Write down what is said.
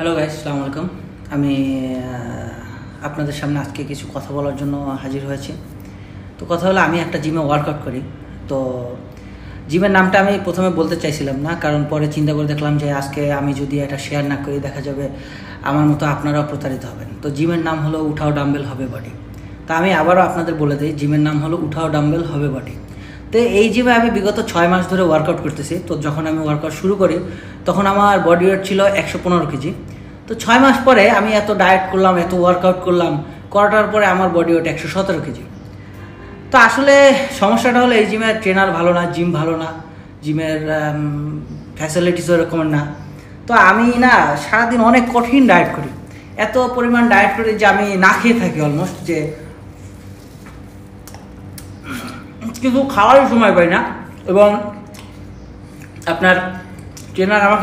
Hello guys, আসসালামু আলাইকুম। আমি আপনাদের সামনে আজকে কিছু কথা বলার জন্য হাজির হয়েছি। তো কথা হলো, আমি একটা জিমে ওয়ার্কআউট করি। তো জিমের নামটা আমি প্রথমে বলতে চাইছিলাম না, কারণ পরে চিন্তা করে দেখলাম যে আজকে আমি যদি এটা শেয়ার না করি, দেখা যাবে আমার মতো আপনারাও প্রতারিত হবেন। তো জিমের নাম হলো উঠাও ডাম্বেল হবে বডি। তা আমি আবারও আপনাদের বলে দিই, জিমের নাম হলো উঠাও ডাম্বেল হবে বডি। তো এই জিমে আমি বিগত 6 মাস ধরে ওয়ার্কআউট করতেছি। তো যখন আমি ওয়ার্কআউট শুরু করি তখন আমার বডি ওয়েট ছিল 115 কেজি। তো 6 মাস পরে আমি এত ডায়েট করলাম, এত ওয়ার্কআউট করাটার পরে আমার বডি ওয়েট 117 কেজি। তো আসলে সমস্যাটা হলো, এই জিমের ট্রেনার ভালো না, জিম ভালো না, জিমের ফ্যাসিলিটিসও এরকমের না। তো আমি না সারাদিন অনেক কঠিন ডায়েট করি, এত পরিমাণ ডায়েট করি যে আমি না খেয়ে থাকি অলমোস্ট, যে কিছু খাওয়ারই সময় পাই না। এবং আপনার ট্রেনার আমাকে